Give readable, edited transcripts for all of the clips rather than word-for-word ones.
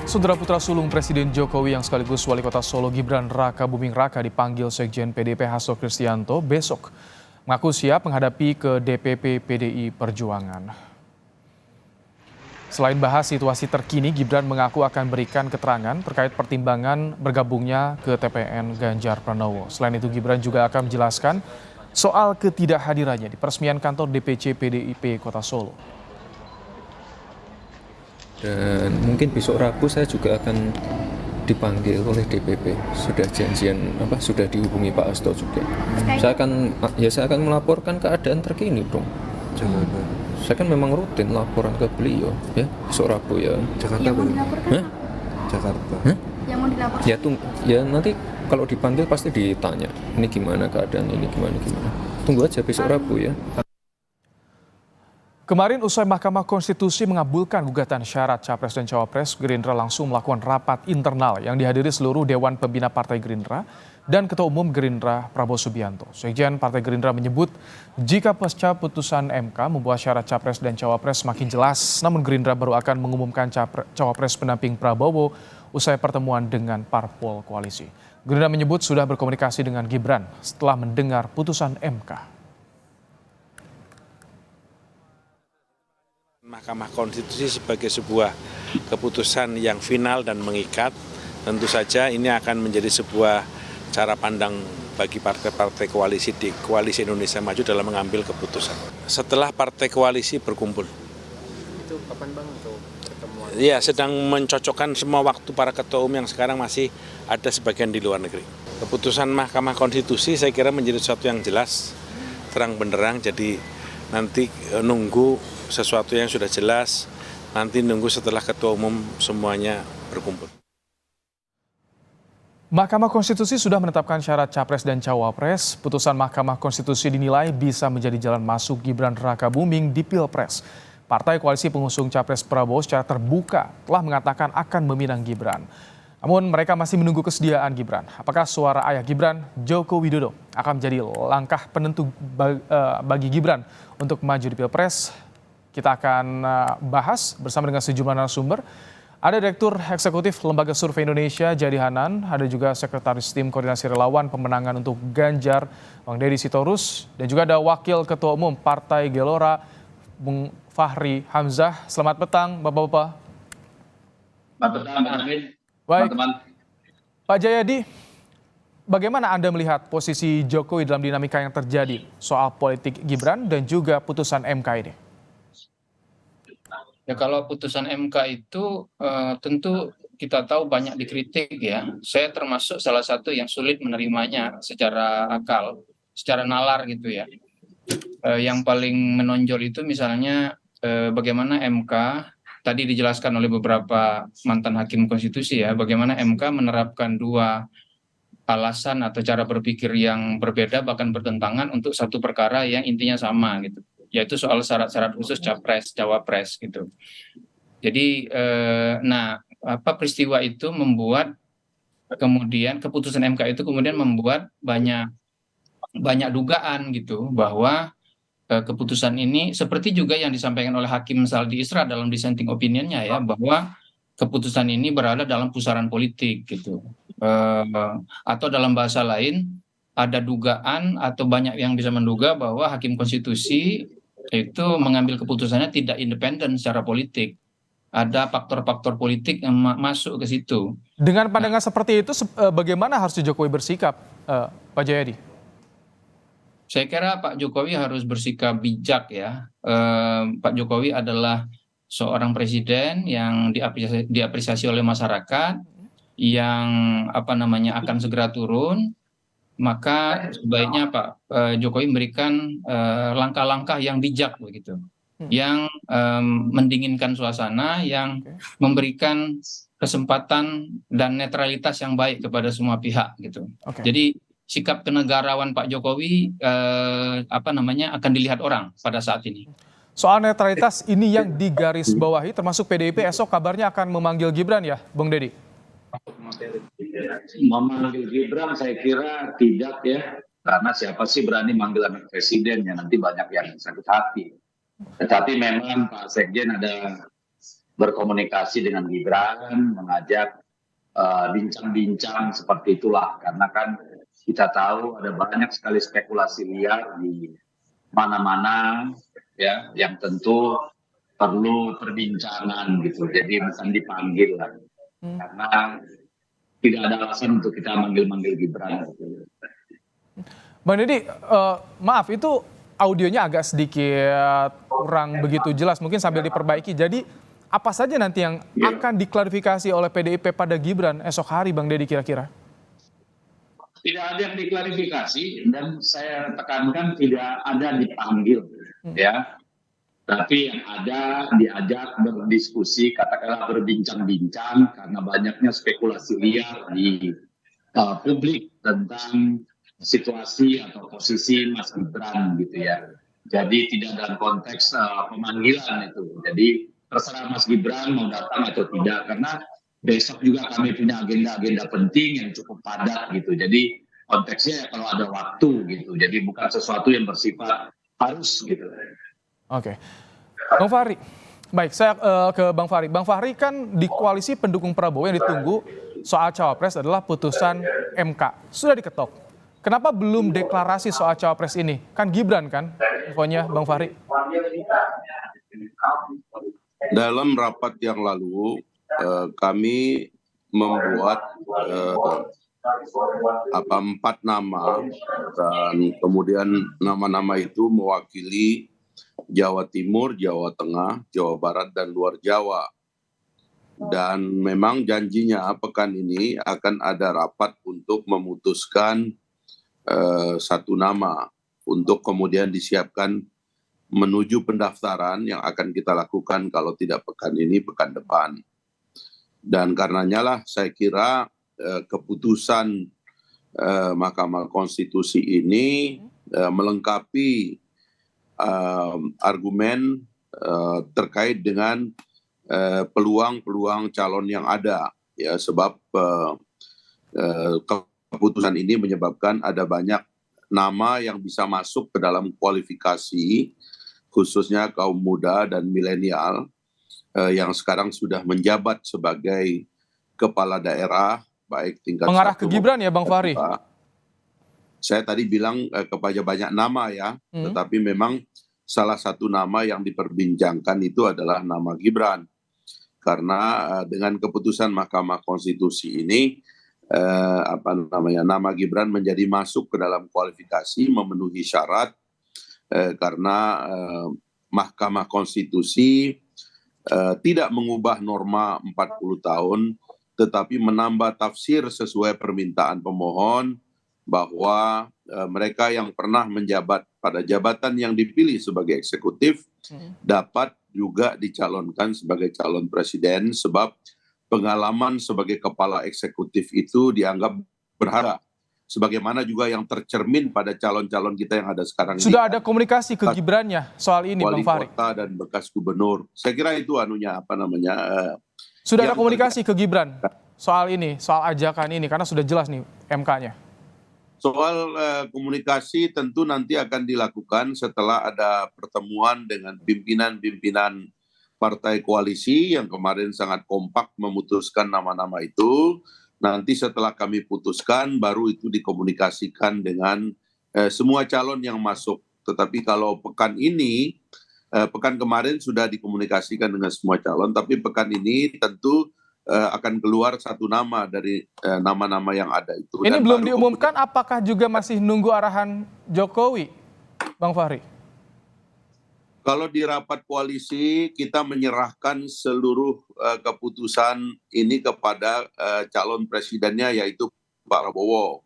Saudara putra sulung Presiden Jokowi yang sekaligus Wali Kota Solo Gibran Raka Buming Raka dipanggil Sekjen PDIP Hasto Kristianto besok. Mengaku siap menghadapi ke DPP PDI Perjuangan. Selain bahas situasi terkini, Gibran mengaku akan berikan keterangan terkait pertimbangan bergabungnya ke TPN Ganjar Pranowo. Selain itu, Gibran juga akan menjelaskan soal ketidakhadirannya di peresmian kantor DPC PDIP Kota Solo. Dan mungkin besok Rabu saya juga akan dipanggil oleh DPP. Sudah janjian sudah dihubungi Pak Hasto juga. Saya akan melaporkan keadaan terkini, Bro. Saya kan memang rutin laporan ke beliau ya besok Rabu ya. Jakarta yang mau dilaporkan? Hah? Jakarta. Yang mau dilaporkan? Ya nanti kalau dipanggil pasti ditanya. Ini gimana keadaan ini gimana. Tunggu aja besok Rabu ya. Kemarin usai Mahkamah Konstitusi mengabulkan gugatan syarat Capres dan Cawapres, Gerindra langsung melakukan rapat internal yang dihadiri seluruh Dewan Pembina Partai Gerindra dan Ketua Umum Gerindra Prabowo Subianto. Sekjen Partai Gerindra menyebut jika pasca putusan MK membuat syarat Capres dan Cawapres semakin jelas, namun Gerindra baru akan mengumumkan Cawapres pendamping Prabowo usai pertemuan dengan parpol koalisi. Gerindra menyebut sudah berkomunikasi dengan Gibran setelah mendengar putusan MK. Mahkamah Konstitusi sebagai sebuah keputusan yang final dan mengikat, tentu saja ini akan menjadi sebuah cara pandang bagi partai-partai koalisi di Koalisi Indonesia Maju dalam mengambil keputusan. Setelah partai koalisi berkumpul. Itu kapan Bang untuk pertemuan? Ya, sedang mencocokkan semua waktu para ketua umum yang sekarang masih ada sebagian di luar negeri. Keputusan Mahkamah Konstitusi saya kira menjadi sesuatu yang jelas, terang benderang, jadi nanti nunggu sesuatu yang sudah jelas, nanti nunggu setelah ketua umum semuanya berkumpul. Mahkamah Konstitusi sudah menetapkan syarat Capres dan Cawapres. Putusan Mahkamah Konstitusi dinilai bisa menjadi jalan masuk Gibran Raka Buming di Pilpres. Partai koalisi pengusung Capres Prabowo secara terbuka telah mengatakan akan meminang Gibran. Namun mereka masih menunggu kesediaan Gibran. Apakah suara ayah Gibran, Joko Widodo, akan menjadi langkah penentu bagi Gibran untuk maju di Pilpres? Kita akan bahas bersama dengan sejumlah narasumber. Ada Direktur Eksekutif Lembaga Survei Indonesia, Jayadi Hanan. Ada juga Sekretaris Tim Koordinasi Relawan Pemenangan untuk Ganjar, Bang Deddy Sitorus. Dan juga ada Wakil Ketua Umum Partai Gelora, Bung Fahri Hamzah. Selamat petang, Bapak-Bapak. Selamat petang, Pak Arvin. Baik, Teman-teman. Pak Jayadi, bagaimana Anda melihat posisi Jokowi dalam dinamika yang terjadi soal politik Gibran dan juga putusan MK ini? Ya kalau putusan MK itu tentu kita tahu banyak dikritik ya. Saya termasuk salah satu yang sulit menerimanya secara akal, secara nalar gitu ya. Yang paling menonjol itu misalnya bagaimana MK, tadi dijelaskan oleh beberapa mantan hakim konstitusi ya, bagaimana MK menerapkan dua alasan atau cara berpikir yang berbeda bahkan bertentangan untuk satu perkara yang intinya sama gitu, yaitu soal syarat-syarat khusus Capres, Cawapres gitu. Jadi, peristiwa itu membuat kemudian keputusan MK itu kemudian membuat banyak dugaan gitu bahwa keputusan ini seperti juga yang disampaikan oleh Hakim Saldi Isra dalam dissenting opinionnya ya, bahwa keputusan ini berada dalam pusaran politik gitu, atau dalam bahasa lain ada dugaan atau banyak yang bisa menduga bahwa Hakim Konstitusi itu mengambil keputusannya tidak independen secara politik. Ada faktor-faktor politik yang masuk ke situ. Dengan pandangan seperti itu, bagaimana harus Jokowi bersikap, Pak Jayadi? Saya kira Pak Jokowi harus bersikap bijak ya. Pak Jokowi adalah seorang presiden yang diapresiasi oleh masyarakat, yang akan segera turun. Maka sebaiknya Pak Jokowi memberikan langkah-langkah yang bijak begitu, yang mendinginkan suasana, yang memberikan kesempatan dan netralitas yang baik kepada semua pihak gitu. Jadi sikap kenegarawan Pak Jokowi akan dilihat orang pada saat ini. Soal netralitas ini yang digarisbawahi, termasuk PDIP esok kabarnya akan memanggil Gibran ya, Bung Deddy? Memanggil Gibran saya kira tidak ya, karena siapa sih berani manggil anak presiden ya, nanti banyak yang sakit hati. Tetapi memang Pak Sekjen ada berkomunikasi dengan Gibran, mengajak bincang-bincang seperti itulah. Karena kan kita tahu ada banyak sekali spekulasi liar di mana-mana ya, yang tentu perlu perbincangan gitu. Jadi bukan dipanggil lah. Karena tidak ada alasan untuk kita manggil-manggil Gibran. Gitu. Bang Deddy, maaf itu audionya agak sedikit kurang begitu jelas, mungkin sambil diperbaiki. Jadi apa saja nanti yang akan diklarifikasi oleh PDIP pada Gibran esok hari, Bang Deddy kira-kira? Tidak ada yang diklarifikasi dan saya tekankan tidak ada dipanggil, ya. Tapi yang ada diajak berdiskusi, katakanlah berbincang-bincang karena banyaknya spekulasi liar di publik tentang situasi atau posisi Mas Gibran gitu ya. Jadi tidak dalam konteks pemanggilan itu. Jadi terserah Mas Gibran mau datang atau tidak, karena besok juga kami punya agenda-agenda penting yang cukup padat gitu. Jadi konteksnya ya kalau ada waktu gitu. Jadi bukan sesuatu yang bersifat harus gitu. Oke, Bang Fahri. Baik, saya ke Bang Fahri. Bang Fahri, kan di koalisi pendukung Prabowo yang ditunggu soal cawapres adalah putusan MK. Sudah diketok. Kenapa belum deklarasi soal cawapres ini? Kan Gibran kan infonya, Bang Fahri. Dalam rapat yang lalu kami membuat 4 nama dan kemudian nama-nama itu mewakili Jawa Timur, Jawa Tengah, Jawa Barat, dan luar Jawa. Dan memang janjinya pekan ini akan ada rapat untuk memutuskan satu nama untuk kemudian disiapkan menuju pendaftaran yang akan kita lakukan kalau tidak pekan ini, pekan depan. Dan karenanya lah saya kira keputusan Mahkamah Konstitusi ini melengkapi argumen terkait dengan peluang-peluang calon yang ada, ya, sebab keputusan ini menyebabkan ada banyak nama yang bisa masuk ke dalam kualifikasi, khususnya kaum muda dan milenial yang sekarang sudah menjabat sebagai kepala daerah, baik tingkat Mengarah satu ke Gibran ya, Bang Fahri? Saya tadi bilang kepada banyak nama ya, tetapi memang salah satu nama yang diperbincangkan itu adalah nama Gibran. Karena dengan keputusan Mahkamah Konstitusi ini, nama Gibran menjadi masuk ke dalam kualifikasi memenuhi syarat karena Mahkamah Konstitusi tidak mengubah norma 40 tahun, tetapi menambah tafsir sesuai permintaan pemohon bahwa mereka yang pernah menjabat pada jabatan yang dipilih sebagai eksekutif dapat juga dicalonkan sebagai calon presiden, sebab pengalaman sebagai kepala eksekutif itu dianggap berharga. Sebagaimana juga yang tercermin pada calon-calon kita yang ada sekarang ini. Sudah ada komunikasi ke Gibrannya soal ini, Bang Fahri? Wali kota dan bekas gubernur. Saya kira itu sudah ada komunikasi ke Gibran soal ini, soal ajakan ini, karena sudah jelas nih MK-nya. Soal komunikasi tentu nanti akan dilakukan setelah ada pertemuan dengan pimpinan-pimpinan partai koalisi yang kemarin sangat kompak memutuskan nama-nama itu. Nanti setelah kami putuskan baru itu dikomunikasikan dengan semua calon yang masuk. Tetapi kalau pekan ini, pekan kemarin sudah dikomunikasikan dengan semua calon, tapi pekan ini tentu akan keluar satu nama dari nama-nama yang ada itu. Ini belum diumumkan, apakah juga masih nunggu arahan Jokowi, Bang Fahri? Kalau di rapat koalisi kita menyerahkan seluruh keputusan ini kepada calon presidennya, yaitu Pak Prabowo.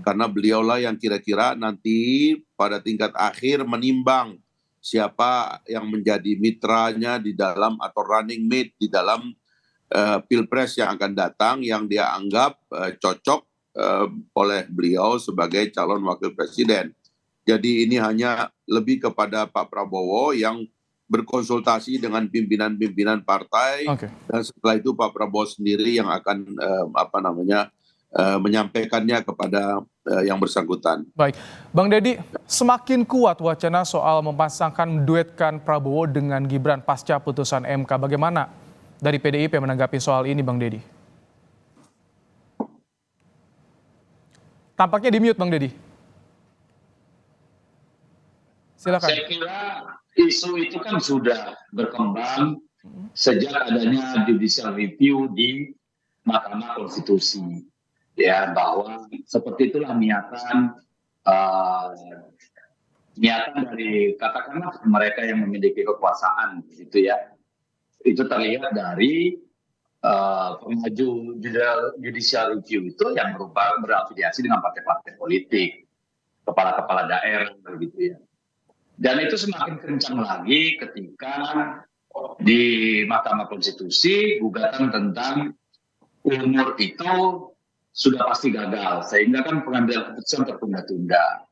Karena beliaulah yang kira-kira nanti pada tingkat akhir menimbang siapa yang menjadi mitranya di dalam atau running mate di dalam Pilpres yang akan datang, yang dia anggap cocok oleh beliau sebagai calon wakil presiden. Jadi ini hanya lebih kepada Pak Prabowo yang berkonsultasi dengan pimpinan-pimpinan partai, dan setelah itu Pak Prabowo sendiri yang akan menyampaikannya kepada yang bersangkutan. Baik, Bang Deddy, semakin kuat wacana soal memasangkan duetkan Prabowo dengan Gibran pasca putusan MK. Bagaimana dari PDIP menanggapi soal ini, Bang Deddy? Tampaknya di mute, Bang Deddy. Silakan. Saya kira isu itu kan sudah berkembang sejak adanya judicial review di Mahkamah Konstitusi, ya, bahwa seperti itulah niatan dari katakanlah mereka yang memiliki kekuasaan, gitu ya. Itu terlihat dari pengaju judicial review itu yang berafiliasi dengan partai-partai politik, kepala-kepala daerah, begitu ya. Dan itu semakin kencang lagi ketika di Mahkamah Konstitusi gugatan tentang umur itu sudah pasti gagal, sehingga kan pengambilan keputusan tertunda-tunda.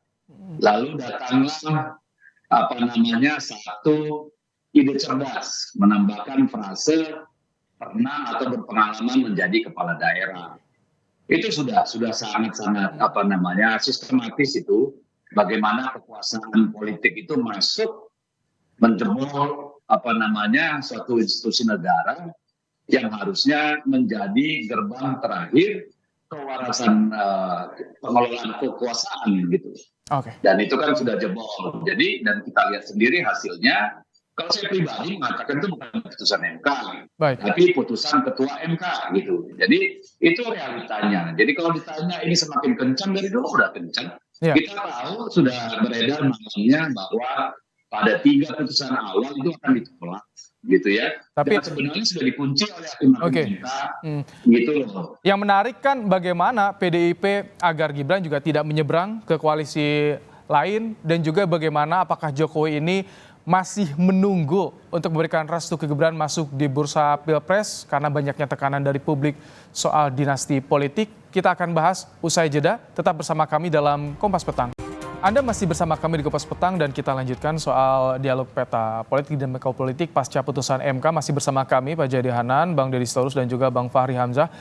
Lalu datanglah satu ide cerdas, menambahkan frase pernah atau berpengalaman menjadi kepala daerah. Itu sudah sangat-sangat sistematis itu, bagaimana kekuasaan politik itu masuk menjebol suatu institusi negara yang harusnya menjadi gerbang terakhir kewarasan pengelolaan kekuasaan gitu. Oke. Dan itu kan sudah jebol. Jadi dan kita lihat sendiri hasilnya. Kalau saya pribadi mengatakan itu bukan putusan MK, tapi putusan ketua MK gitu. Jadi itu realitanya. Jadi kalau ditanya ini semakin kencang, dari dulu udah kencang. Yeah. Kita tahu sudah beredar maksudnya bahwa pada 3 putusan awal itu akan ditolak, gitu ya. Tapi dan sebenarnya sudah dikunci oleh hakim MK, gitu loh. Yang menarik kan bagaimana PDIP agar Gibran juga tidak menyeberang ke koalisi lain, dan juga bagaimana apakah Jokowi ini masih menunggu untuk memberikan restu ke Gibran masuk di bursa Pilpres karena banyaknya tekanan dari publik soal dinasti politik. Kita akan bahas usai jeda, tetap bersama kami dalam Kompas Petang. Anda masih bersama kami di Kompas Petang dan kita lanjutkan soal dialog peta politik dan dinamika politik pasca putusan MK. Masih bersama kami Pak Jayadi Hanan, Bang Deddy Sitorus dan juga Bang Fahri Hamzah.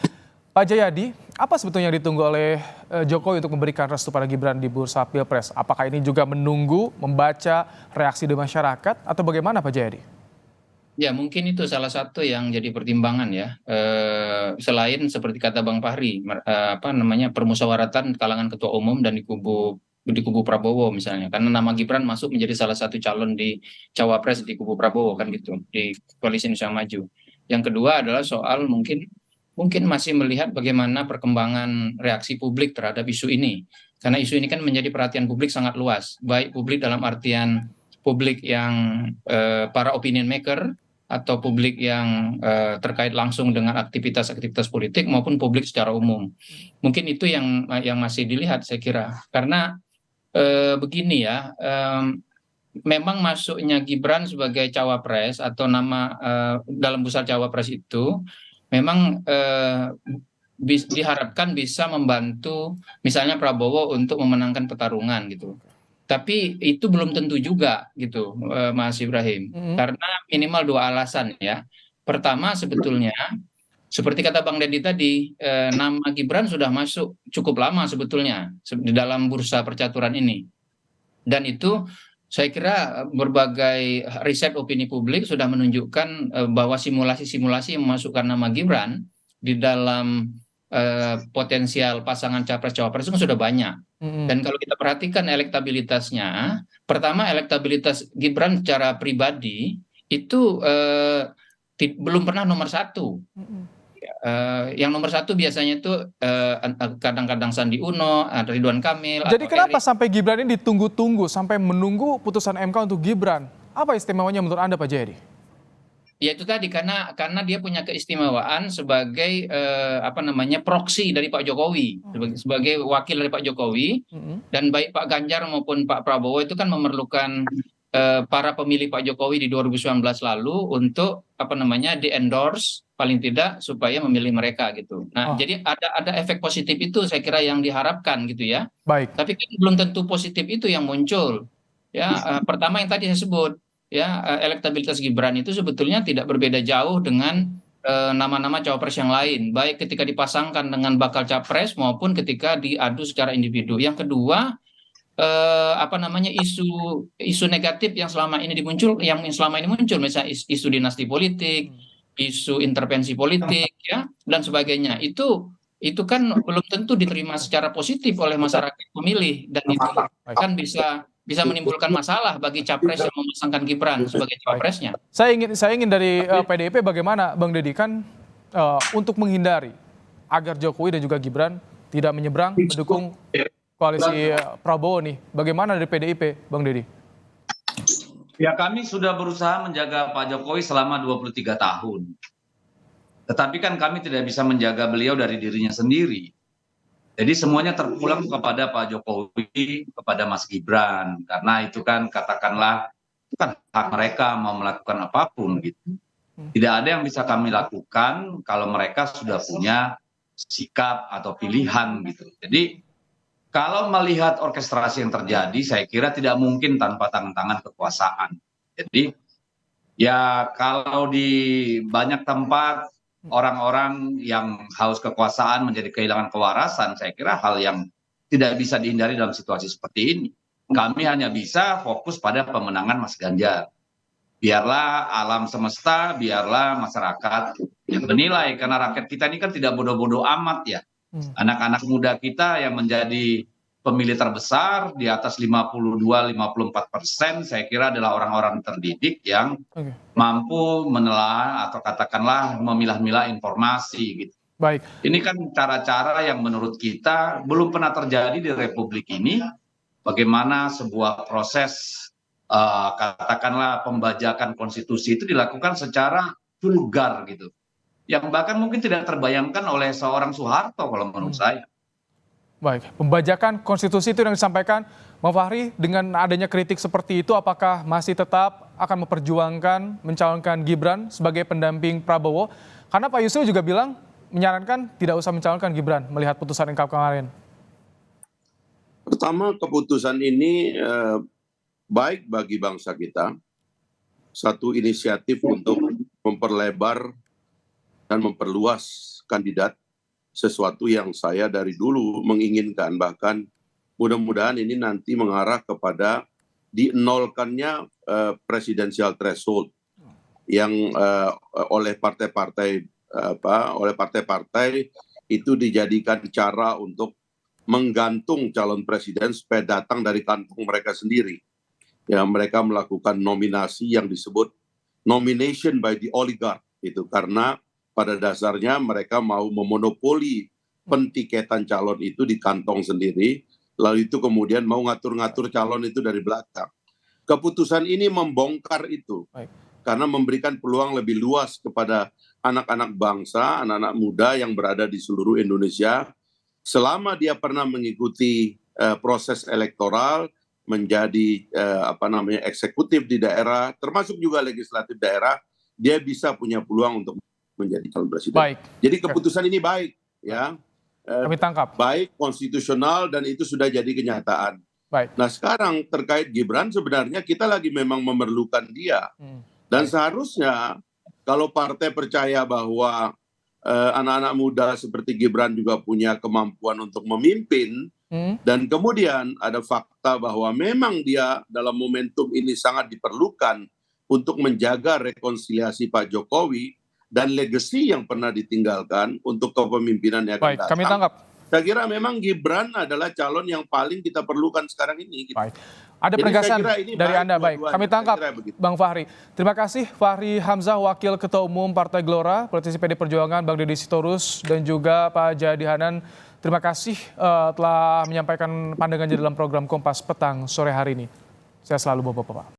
Pak Jayadi, apa sebetulnya yang ditunggu oleh Jokowi untuk memberikan restu pada Gibran di bursa Pilpres? Apakah ini juga menunggu, membaca reaksi dari masyarakat, atau bagaimana Pak Jayadi? Ya, mungkin itu salah satu yang jadi pertimbangan ya. Selain seperti kata Bang Fahri, permusyawaratan kalangan ketua umum dan di kubu Prabowo misalnya. Karena nama Gibran masuk menjadi salah satu calon di cawapres di kubu Prabowo kan gitu, di Koalisi Indonesia Maju. Yang kedua adalah soal mungkin masih melihat bagaimana perkembangan reaksi publik terhadap isu ini. Karena isu ini kan menjadi perhatian publik sangat luas. Baik publik dalam artian publik yang para opinion maker, atau publik yang terkait langsung dengan aktivitas-aktivitas politik, maupun publik secara umum. Mungkin itu yang masih dilihat saya kira. Karena begini ya, memang masuknya Gibran sebagai cawapres atau nama dalam bursa cawapres itu memang diharapkan bisa membantu misalnya Prabowo untuk memenangkan pertarungan gitu. Tapi itu belum tentu juga gitu, Mas Ibrahim. Karena minimal 2 alasan ya. Pertama sebetulnya seperti kata Bang Deddy tadi, nama Gibran sudah masuk cukup lama sebetulnya di dalam bursa percaturan ini. Dan itu saya kira berbagai riset opini publik sudah menunjukkan bahwa simulasi-simulasi yang memasukkan nama Gibran di dalam potensial pasangan capres-cawapres itu sudah banyak. Dan kalau kita perhatikan elektabilitasnya, pertama elektabilitas Gibran secara pribadi itu belum pernah nomor 1. Yang nomor 1 biasanya itu kadang-kadang Sandi Uno, Ridwan Kamil. Jadi kenapa sampai Gibran ini ditunggu-tunggu, sampai menunggu putusan MK untuk Gibran? Apa istimewanya menurut Anda Pak Jayadi? Ya itu tadi, karena dia punya keistimewaan sebagai proksi dari Pak Jokowi, sebagai wakil dari Pak Jokowi, dan baik Pak Ganjar maupun Pak Prabowo itu kan memerlukan para pemilih Pak Jokowi di 2019 lalu untuk di-endorse paling tidak supaya memilih mereka gitu. Nah, jadi ada efek positif itu saya kira yang diharapkan gitu ya. Baik. Tapi belum tentu positif itu yang muncul. Ya, pertama yang tadi saya sebut, ya, elektabilitas Gibran itu sebetulnya tidak berbeda jauh dengan nama-nama cawapres yang lain, baik ketika dipasangkan dengan bakal capres maupun ketika diadu secara individu. Yang kedua, isu negatif yang selama ini muncul, misalnya isu dinasti politik, isu intervensi politik ya dan sebagainya. Itu kan belum tentu diterima secara positif oleh masyarakat pemilih dan itu kan bisa menimbulkan masalah bagi capres yang memasangkan Gibran sebagai cawapresnya. Saya ingin dari PDIP bagaimana Bang Deddy kan untuk menghindari agar Jokowi dan juga Gibran tidak menyeberang mendukung koalisi Prabowo nih. Bagaimana dari PDIP Bang Deddy? Ya, kami sudah berusaha menjaga Pak Jokowi selama 23 tahun. Tetapi kan kami tidak bisa menjaga beliau dari dirinya sendiri. Jadi semuanya terpulang kepada Pak Jokowi, kepada Mas Gibran. Karena itu kan katakanlah, itu kan hak mereka mau melakukan apapun gitu. Tidak ada yang bisa kami lakukan kalau mereka sudah punya sikap atau pilihan gitu. Jadi kalau melihat orkestrasi yang terjadi, saya kira tidak mungkin tanpa tangan-tangan kekuasaan. Jadi ya kalau di banyak tempat orang-orang yang haus kekuasaan menjadi kehilangan kewarasan, saya kira hal yang tidak bisa dihindari dalam situasi seperti ini. Kami hanya bisa fokus pada pemenangan Mas Ganjar. Biarlah alam semesta, biarlah masyarakat yang menilai, karena rakyat kita ini kan tidak bodoh-bodoh amat ya. Anak-anak muda kita yang menjadi pemilih terbesar di atas 52-54%, saya kira adalah orang-orang terdidik yang mampu menelaah atau katakanlah memilah-milah informasi gitu. Baik. Ini kan cara-cara yang menurut kita belum pernah terjadi di Republik ini. Bagaimana sebuah proses katakanlah pembajakan konstitusi itu dilakukan secara vulgar gitu, yang bahkan mungkin tidak terbayangkan oleh seorang Soeharto kalau menurut saya. Baik, pembajakan konstitusi itu yang disampaikan Bang Fahri, dengan adanya kritik seperti itu apakah masih tetap akan memperjuangkan mencalonkan Gibran sebagai pendamping Prabowo? Karena Pak Yusril juga bilang menyarankan tidak usah mencalonkan Gibran melihat putusan MK kemarin. Pertama, keputusan ini baik bagi bangsa kita, satu inisiatif untuk memperlebar dan memperluas kandidat, sesuatu yang saya dari dulu menginginkan, bahkan mudah-mudahan ini nanti mengarah kepada dinolkannya presidensial threshold yang oleh partai-partai itu dijadikan cara untuk menggantung calon presiden supaya datang dari kantong mereka sendiri. Ya, mereka melakukan nominasi yang disebut nomination by the oligarch itu, karena pada dasarnya mereka mau memonopoli pentiketan calon itu di kantong sendiri, lalu itu kemudian mau ngatur-ngatur calon itu dari belakang. Keputusan ini membongkar itu. Baik. Karena memberikan peluang lebih luas kepada anak-anak bangsa, anak-anak muda yang berada di seluruh Indonesia, selama dia pernah mengikuti proses elektoral, menjadi eksekutif di daerah, termasuk juga legislatif daerah, dia bisa punya peluang untuk menjadi calon presiden. Baik. Jadi keputusan ini baik, ya. Kami tangkap. Baik, konstitusional, dan itu sudah jadi kenyataan. Baik. Nah sekarang terkait Gibran, sebenarnya kita lagi memang memerlukan dia. Dan seharusnya kalau partai percaya bahwa anak-anak muda seperti Gibran juga punya kemampuan untuk memimpin, dan kemudian ada fakta bahwa memang dia dalam momentum ini sangat diperlukan untuk menjaga rekonsiliasi Pak Jokowi dan legacy yang pernah ditinggalkan untuk kepemimpinan yang akan datang. Kami tangkap. saya kira memang Gibran adalah calon yang paling kita perlukan sekarang ini. Baik. Ada penegasan dari Anda. Baik, kami tangkap Bang Fahri. Terima kasih Fahri Hamzah, Wakil Ketua Umum Partai Gelora, politisi PD Perjuangan, Bang Deddy Sitorus, dan juga Pak Jayadi Hanan. Terima kasih telah menyampaikan pandangannya dalam program Kompas Petang sore hari ini. Saya selalu Bapak-Bapak.